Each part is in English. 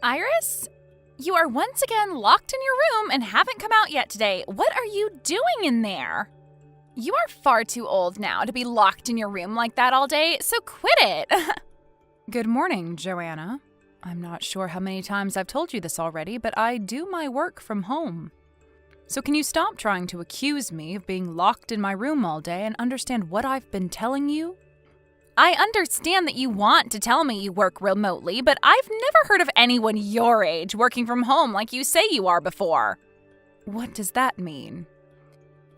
Iris? You are once again locked in your room and haven't come out yet today. What are you doing in there? You are far too old now to be locked in your room like that all day, so quit it. Good morning, Joanna. I'm not sure how many times I've told you this already, but I do my work from home. So can you stop trying to accuse me of being locked in my room all day and understand what I've been telling you? I understand that you want to tell me you work remotely, but I've never heard of anyone your age working from home like you say you are before. What does that mean?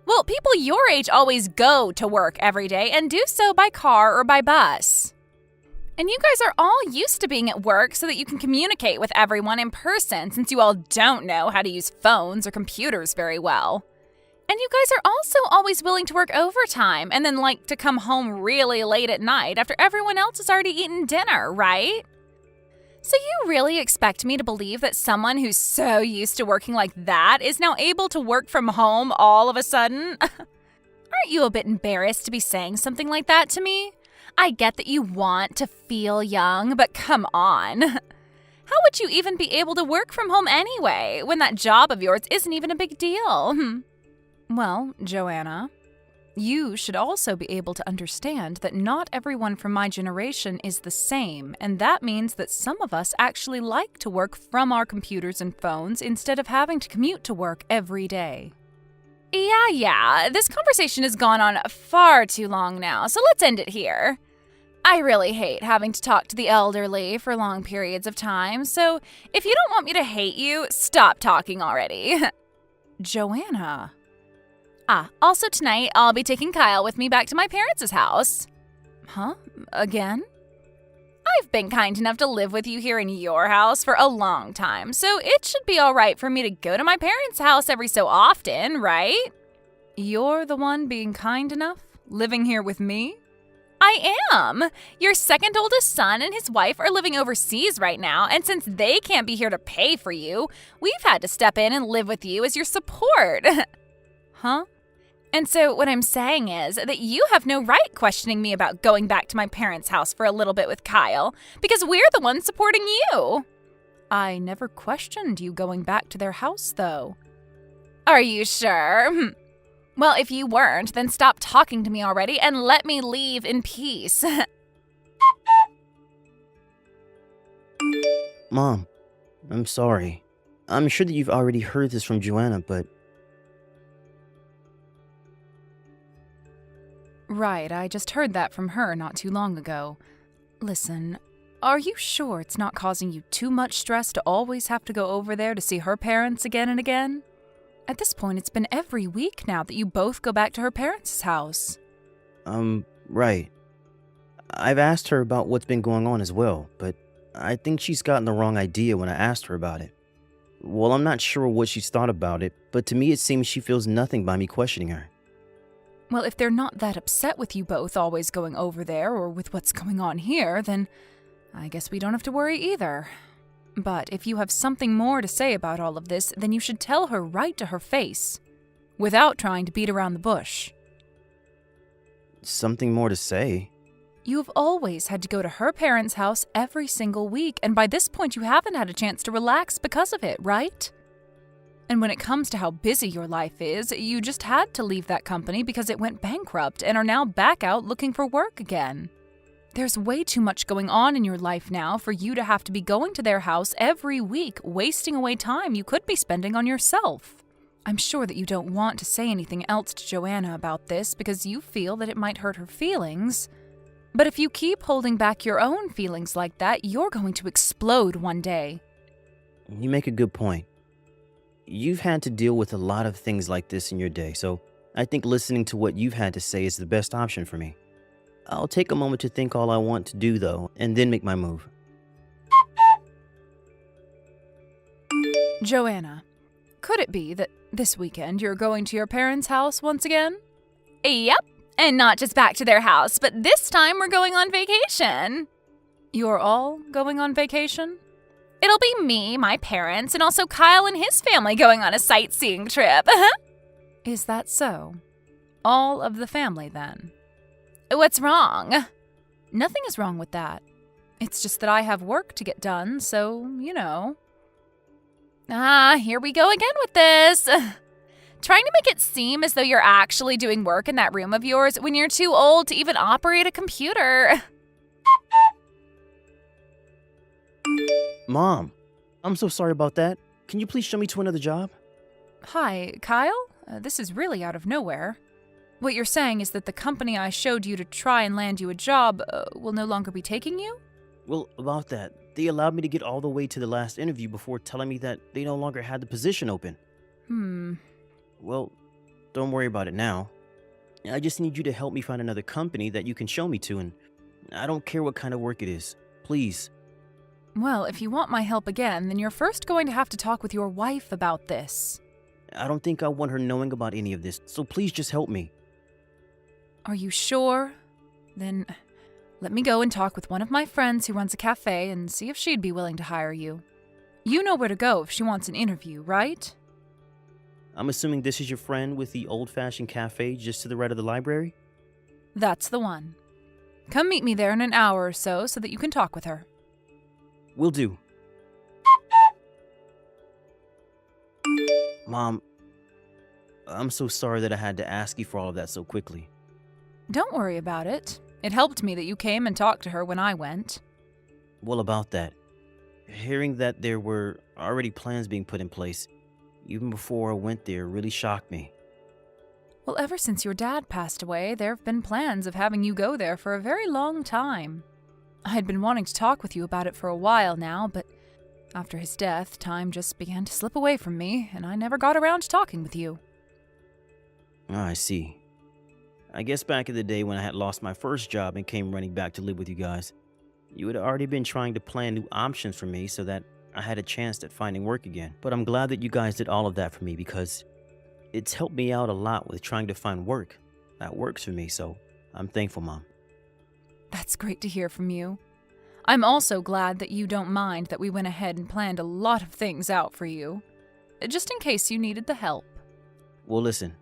Well, people your age always go to work every day and do so by car or by bus. And you guys are all used to being at work so that you can communicate with everyone in person since you all don't know how to use phones or computers very well. And you guys are also always willing to work overtime and then like to come home really late at night after everyone else has already eaten dinner, right? So you really expect me to believe that someone who's so used to working like that is now able to work from home all of a sudden? Aren't you a bit embarrassed to be saying something like that to me? I get that you want to feel young, but come on. How would you even be able to work from home anyway, when that job of yours isn't even a big deal? Well, Joanna, you should also be able to understand that not everyone from my generation is the same, and that means that some of us actually like to work from our computers and phones instead of having to commute to work every day. Yeah, this conversation has gone on far too long now, so let's end it here. I really hate having to talk to the elderly for long periods of time, so if you don't want me to hate you, stop talking already. Joanna. Also tonight, I'll be taking Kyle with me back to my parents' house. Huh? Again? I've been kind enough to live with you here in your house for a long time, so it should be all right for me to go to my parents' house every so often, right? You're the one being kind enough? Living here with me? I am. Your second oldest son and his wife are living overseas right now, and since they can't be here to pay for you, we've had to step in and live with you as your support. Huh? And so what I'm saying is that you have no right questioning me about going back to my parents' house for a little bit with Kyle, because we're the ones supporting you. I never questioned you going back to their house, though. Are you sure? Well, if you weren't, then stop talking to me already and let me leave in peace. Mom, I'm sorry. I'm sure that you've already heard this from Joanna, but... Right, I just heard that from her not too long ago. Listen, are you sure it's not causing you too much stress to always have to go over there to see her parents again and again? At this point, it's been every week now that you both go back to her parents' house. Right. I've asked her about what's been going on as well, but I think she's gotten the wrong idea when I asked her about it. Well, I'm not sure what she's thought about it, but to me it seems she feels nothing by me questioning her. Well, if they're not that upset with you both always going over there or with what's going on here, then I guess we don't have to worry either. But if you have something more to say about all of this, then you should tell her right to her face, without trying to beat around the bush. Something more to say? You've always had to go to her parents' house every single week, and by this point you haven't had a chance to relax because of it, right? And when it comes to how busy your life is, you just had to leave that company because it went bankrupt and are now back out looking for work again. There's way too much going on in your life now for you to have to be going to their house every week, wasting away time you could be spending on yourself. I'm sure that you don't want to say anything else to Joanna about this because you feel that it might hurt her feelings. But if you keep holding back your own feelings like that, you're going to explode one day. You make a good point. You've had to deal with a lot of things like this in your day, so I think listening to what you've had to say is the best option for me. I'll take a moment to think all I want to do, though, and then make my move. Joanna, could it be that this weekend you're going to your parents' house once again? Yep, and not just back to their house, but this time we're going on vacation. You're all going on vacation? It'll be me, my parents, and also Kyle and his family going on a sightseeing trip. Is that so? All of the family, then? What's wrong? Nothing is wrong with that. It's just that I have work to get done, so, you know. Here we go again with this. Trying to make it seem as though you're actually doing work in that room of yours when you're too old to even operate a computer. Mom, I'm so sorry about that. Can you please show me to another job? Hi, Kyle? This is really out of nowhere. What you're saying is that the company I showed you to try and land you a job will no longer be taking you? Well, about that, they allowed me to get all the way to the last interview before telling me that they no longer had the position open. Well, don't worry about it now. I just need you to help me find another company that you can show me to, and I don't care what kind of work it is. Please. Well, if you want my help again, then you're first going to have to talk with your wife about this. I don't think I want her knowing about any of this, so please just help me. Are you sure? Then let me go and talk with one of my friends who runs a cafe and see if she'd be willing to hire you. You know where to go if she wants an interview, right? I'm assuming this is your friend with the old-fashioned cafe just to the right of the library? That's the one. Come meet me there in an hour or so that you can talk with her. Will do. Mom, I'm so sorry that I had to ask you for all of that so quickly. Don't worry about it. It helped me that you came and talked to her when I went. Well, about that, hearing that there were already plans being put in place, even before I went there, really shocked me. Well, ever since your dad passed away, there have been plans of having you go there for a very long time. I had been wanting to talk with you about it for a while now, but after his death, time just began to slip away from me, and I never got around to talking with you. I see. I guess back in the day when I had lost my first job and came running back to live with you guys, you had already been trying to plan new options for me so that I had a chance at finding work again. But I'm glad that you guys did all of that for me because it's helped me out a lot with trying to find work that works for me, so I'm thankful, Mom. That's great to hear from you. I'm also glad that you don't mind that we went ahead and planned a lot of things out for you, just in case you needed the help. Well, listen,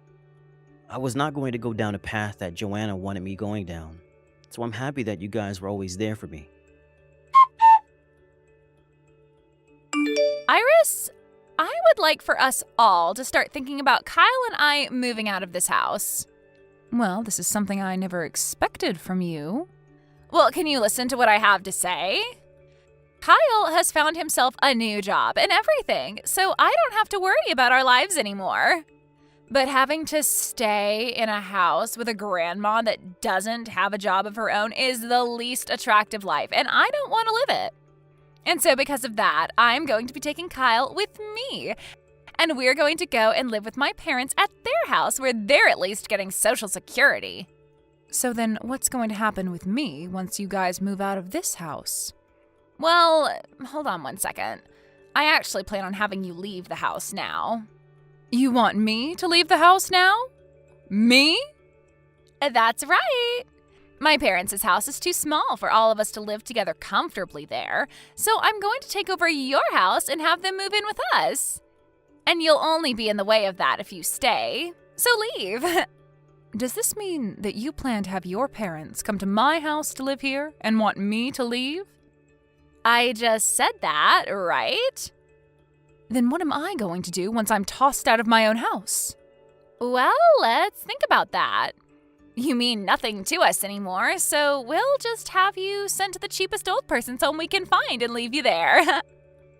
I was not going to go down a path that Joanna wanted me going down, so I'm happy that you guys were always there for me. Iris, I would like for us all to start thinking about Kyle and I moving out of this house. Well, this is something I never expected from you. Well, can you listen to what I have to say? Kyle has found himself a new job and everything, so I don't have to worry about our lives anymore. But having to stay in a house with a grandma that doesn't have a job of her own is the least attractive life, and I don't want to live it. And so because of that, I'm going to be taking Kyle with me. And we're going to go and live with my parents at their house where they're at least getting Social Security. So then what's going to happen with me once you guys move out of this house? Well, hold on one second. I actually plan on having you leave the house now. You want me to leave the house now? Me? That's right. My parents' house is too small for all of us to live together comfortably there, so I'm going to take over your house and have them move in with us. And you'll only be in the way of that if you stay, so leave. Does this mean that you plan to have your parents come to my house to live here and want me to leave? I just said that, right? Then what am I going to do once I'm tossed out of my own house? Well, let's think about that. You mean nothing to us anymore, so we'll just have you sent to the cheapest old person's home we can find and leave you there.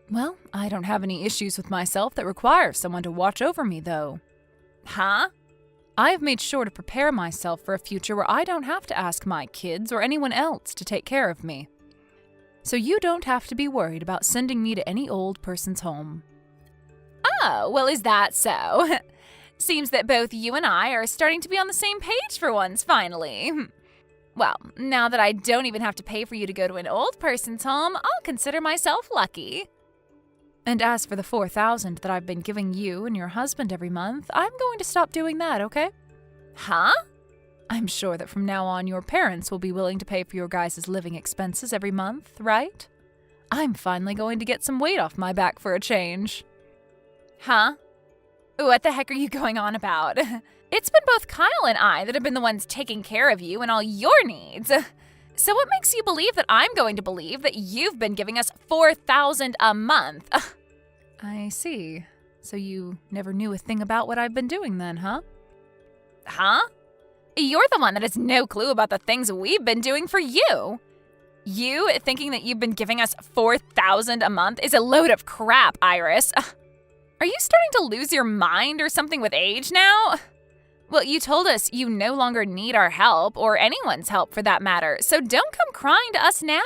Well, I don't have any issues with myself that require someone to watch over me, though. Huh? I have made sure to prepare myself for a future where I don't have to ask my kids or anyone else to take care of me. So you don't have to be worried about sending me to any old person's home. Oh, well, is that so? Seems that both you and I are starting to be on the same page for once, finally. Well, now that I don't even have to pay for you to go to an old person's home, I'll consider myself lucky. And as for the $4,000 that I've been giving you and your husband every month, I'm going to stop doing that, okay? Huh? I'm sure that from now on your parents will be willing to pay for your guys' living expenses every month, right? I'm finally going to get some weight off my back for a change. Huh? What the heck are you going on about? It's been both Kyle and I that have been the ones taking care of you and all your needs. So what makes you believe that I'm going to believe that you've been giving us $4,000 a month? I see. So you never knew a thing about what I've been doing then, huh? Huh? You're the one that has no clue about the things we've been doing for you. You thinking that you've been giving us $4,000 a month is a load of crap, Iris. Are you starting to lose your mind or something with age now? Well, you told us you no longer need our help, or anyone's help for that matter, so don't come crying to us now.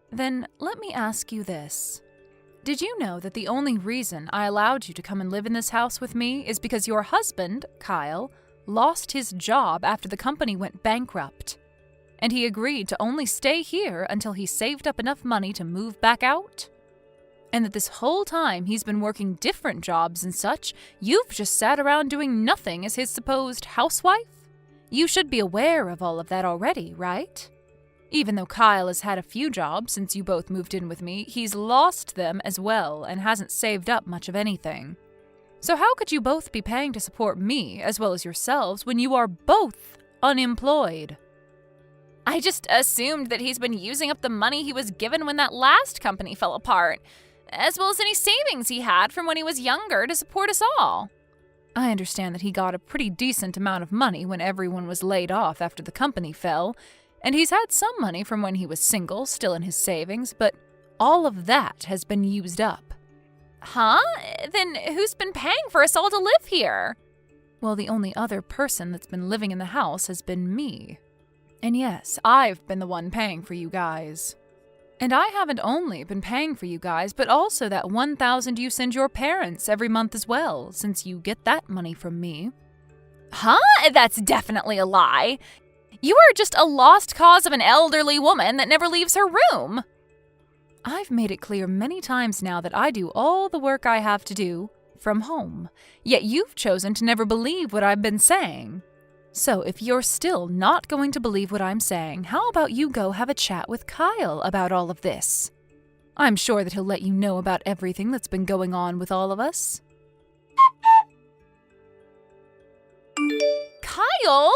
Then let me ask you this. Did you know that the only reason I allowed you to come and live in this house with me is because your husband, Kyle, lost his job after the company went bankrupt? And he agreed to only stay here until he saved up enough money to move back out? And that this whole time he's been working different jobs and such, you've just sat around doing nothing as his supposed housewife? You should be aware of all of that already, right? Even though Kyle has had a few jobs since you both moved in with me, he's lost them as well and hasn't saved up much of anything. So how could you both be paying to support me as well as yourselves when you are both unemployed? I just assumed that he's been using up the money he was given when that last company fell apart, as well as any savings he had from when he was younger to support us all. I understand that he got a pretty decent amount of money when everyone was laid off after the company fell, and he's had some money from when he was single still in his savings, but all of that has been used up. Huh? Then who's been paying for us all to live here? Well, the only other person that's been living in the house has been me. And yes, I've been the one paying for you guys. And I haven't only been paying for you guys, but also that $1,000 you send your parents every month as well, since you get that money from me. Huh? That's definitely a lie. You are just a lost cause of an elderly woman that never leaves her room. I've made it clear many times now that I do all the work I have to do from home, yet you've chosen to never believe what I've been saying. So if you're still not going to believe what I'm saying, how about you go have a chat with Kyle about all of this? I'm sure that he'll let you know about everything that's been going on with all of us. Kyle?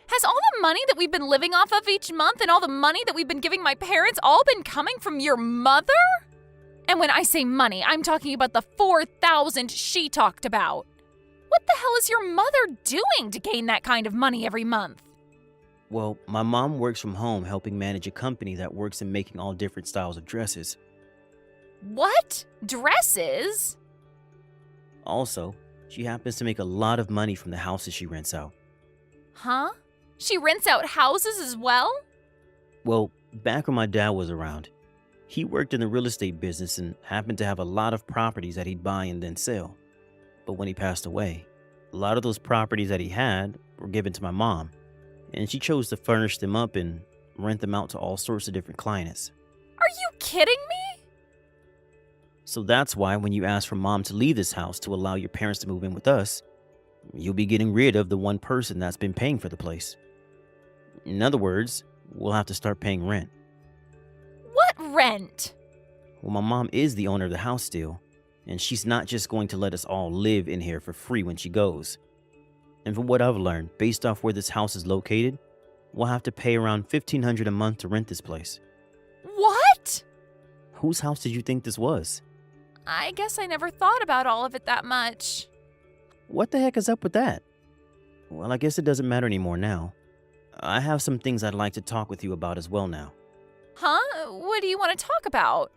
Has all the money that we've been living off of each month and all the money that we've been giving my parents all been coming from your mother? And when I say money, I'm talking about the $4,000 she talked about. What the hell is your mother doing to gain that kind of money every month? Well, my mom works from home helping manage a company that works in making all different styles of dresses. What? Dresses? Also, she happens to make a lot of money from the houses she rents out. Huh? She rents out houses as well? Well, back when my dad was around, he worked in the real estate business and happened to have a lot of properties that he'd buy and then sell. But when he passed away, a lot of those properties that he had were given to my mom, and she chose to furnish them up and rent them out to all sorts of different clients. Are you kidding me? So that's why when you ask for mom to leave this house to allow your parents to move in with us, you'll be getting rid of the one person that's been paying for the place. In other words, we'll have to start paying rent. What rent? Well, my mom is the owner of the house still, and she's not just going to let us all live in here for free when she goes. And from what I've learned, based off where this house is located, we'll have to pay around $1,500 a month to rent this place. What? Whose house did you think this was? I guess I never thought about all of it that much. What the heck is up with that? Well, I guess it doesn't matter anymore now. I have some things I'd like to talk with you about as well now. Huh? What do you want to talk about?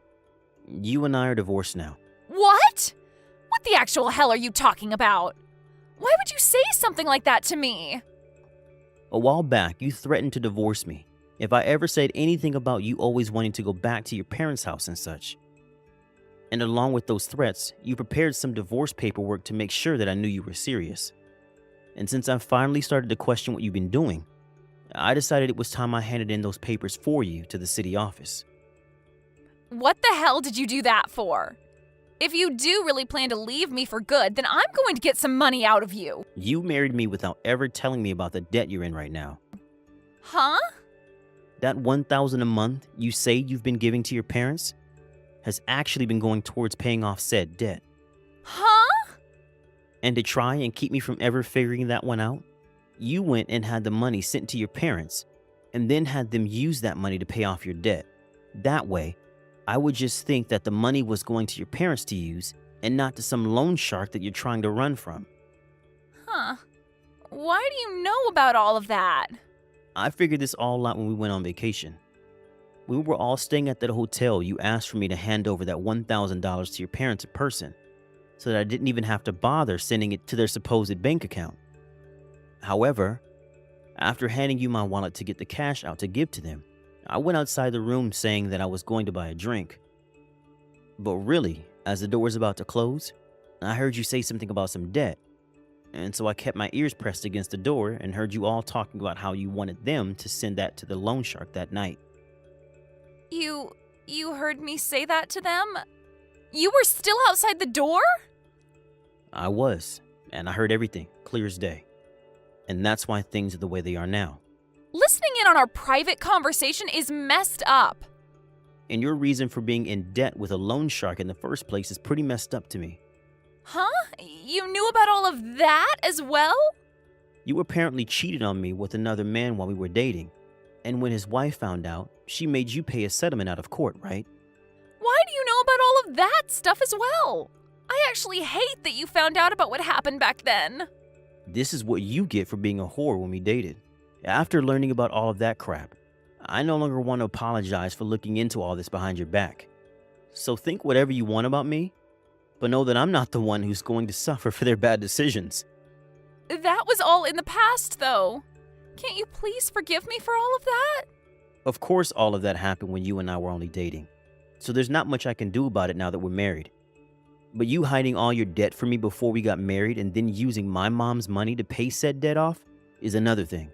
You and I are divorced now. What? What the actual hell are you talking about? Why would you say something like that to me? A while back, you threatened to divorce me if I ever said anything about you always wanting to go back to your parents' house and such. And along with those threats, you prepared some divorce paperwork to make sure that I knew you were serious. And since I finally started to question what you've been doing, I decided it was time I handed in those papers for you to the city office. What the hell did you do that for? If you do really plan to leave me for good, then I'm going to get some money out of you. You married me without ever telling me about the debt you're in right now. Huh? That $1,000 a month you say you've been giving to your parents has actually been going towards paying off said debt. Huh? And to try and keep me from ever figuring that one out, you went and had the money sent to your parents and then had them use that money to pay off your debt. That way, I would just think that the money was going to your parents to use and not to some loan shark that you're trying to run from. Huh. Why do you know about all of that? I figured this all out when we went on vacation. We were all staying at that hotel. You asked for me to hand over that $1,000 to your parents in person, so that I didn't even have to bother sending it to their supposed bank account. However, after handing you my wallet to get the cash out to give to them, I went outside the room saying that I was going to buy a drink. But really, as the door was about to close, I heard you say something about some debt. And so I kept my ears pressed against the door and heard you all talking about how you wanted them to send that to the loan shark that night. You heard me say that to them? You were still outside the door? I was, and I heard everything, clear as day. And that's why things are the way they are now. Listening in on our private conversation is messed up. And your reason for being in debt with a loan shark in the first place is pretty messed up to me. Huh? You knew about all of that as well? You apparently cheated on me with another man while we were dating. And when his wife found out, she made you pay a settlement out of court, right? Why do you know about all of that stuff as well? I actually hate that you found out about what happened back then. This is what you get for being a whore when we dated. After learning about all of that crap, I no longer want to apologize for looking into all this behind your back. So think whatever you want about me, but know that I'm not the one who's going to suffer for their bad decisions. That was all in the past, though. Can't you please forgive me for all of that? Of course, all of that happened when you and I were only dating. So there's not much I can do about it now that we're married. But you hiding all your debt from me before we got married and then using my mom's money to pay said debt off is another thing.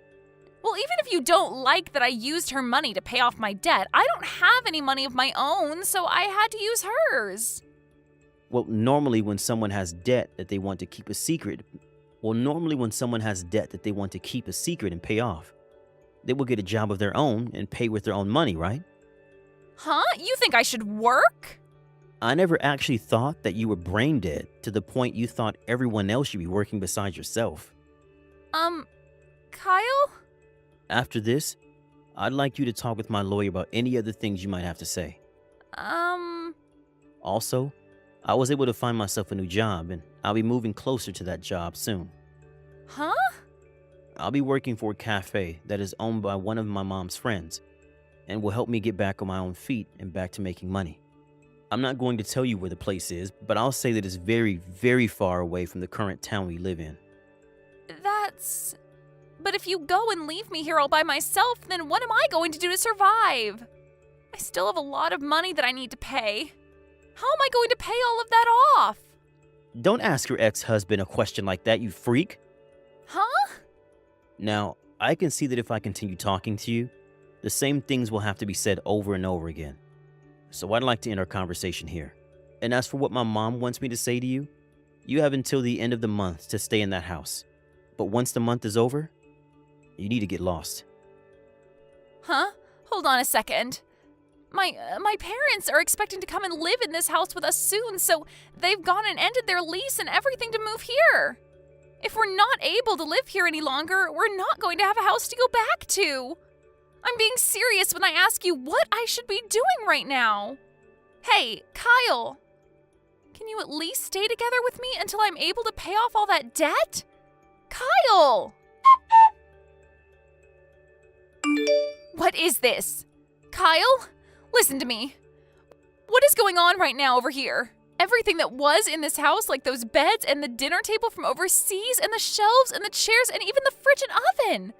Well, even if you don't like that I used her money to pay off my debt, I don't have any money of my own, so I had to use hers. Well, normally when someone has debt that they want to keep a secret and pay off, they will get a job of their own and pay with their own money, right? Huh? You think I should work? I never actually thought that you were brain dead to the point you thought everyone else should be working besides yourself. Kyle? After this, I'd like you to talk with my lawyer about any other things you might have to say. Also, I was able to find myself a new job, and I'll be moving closer to that job soon. Huh? I'll be working for a cafe that is owned by one of my mom's friends, and will help me get back on my own feet and back to making money. I'm not going to tell you where the place is, but I'll say that it's very, very far away from the current town we live in. But if you go and leave me here all by myself, then what am I going to do to survive? I still have a lot of money that I need to pay. How am I going to pay all of that off? Don't ask your ex-husband a question like that, you freak. Huh? Now, I can see that if I continue talking to you, the same things will have to be said over and over again. So I'd like to end our conversation here. And as for what my mom wants me to say to you, you have until the end of the month to stay in that house. But once the month is over, you need to get lost. Huh? Hold on a second. My parents are expecting to come and live in this house with us soon, so they've gone and ended their lease and everything to move here. If we're not able to live here any longer, we're not going to have a house to go back to. I'm being serious when I ask you what I should be doing right now. Hey, Kyle, can you at least stay together with me until I'm able to pay off all that debt? Kyle! What is this? Kyle, listen to me. What is going on right now over here? Everything that was in this house, like those beds and the dinner table from overseas and the shelves and the chairs and even the fridge and oven.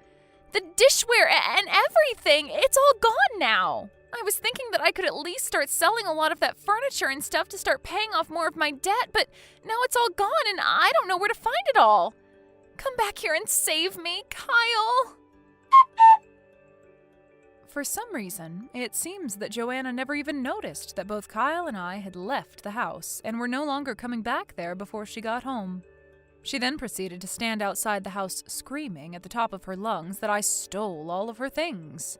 The dishware and everything, it's all gone now. I was thinking that I could at least start selling a lot of that furniture and stuff to start paying off more of my debt, but now it's all gone and I don't know where to find it all. Come back here and save me, Kyle. For some reason, it seems that Joanna never even noticed that both Kyle and I had left the house and were no longer coming back there before she got home. She then proceeded to stand outside the house screaming at the top of her lungs that I stole all of her things,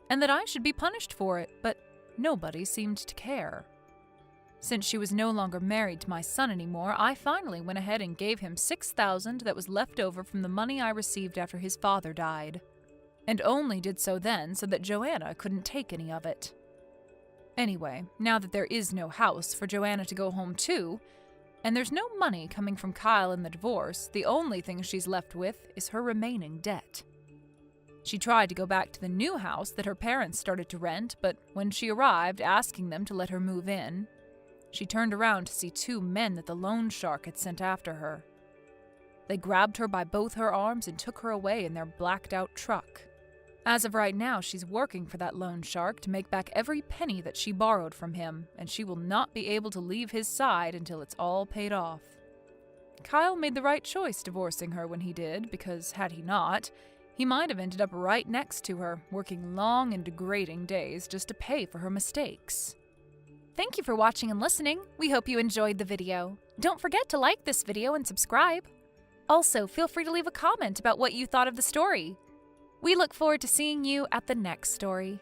and that I should be punished for it, but nobody seemed to care. Since she was no longer married to my son anymore, I finally went ahead and gave him $6,000 that was left over from the money I received after his father died. and only did so then so that Joanna couldn't take any of it. Anyway, now that there is no house for Joanna to go home to, and there's no money coming from Kyle in the divorce, the only thing she's left with is her remaining debt. She tried to go back to the new house that her parents started to rent, but when she arrived asking them to let her move in, she turned around to see 2 men that the loan shark had sent after her. They grabbed her by both her arms and took her away in their blacked-out truck. As of right now, she's working for that loan shark to make back every penny that she borrowed from him, and she will not be able to leave his side until it's all paid off. Kyle made the right choice divorcing her when he did, because had he not, he might have ended up right next to her, working long and degrading days just to pay for her mistakes. Thank you for watching and listening. We hope you enjoyed the video. Don't forget to like this video and subscribe. Also, feel free to leave a comment about what you thought of the story. We look forward to seeing you at the next story.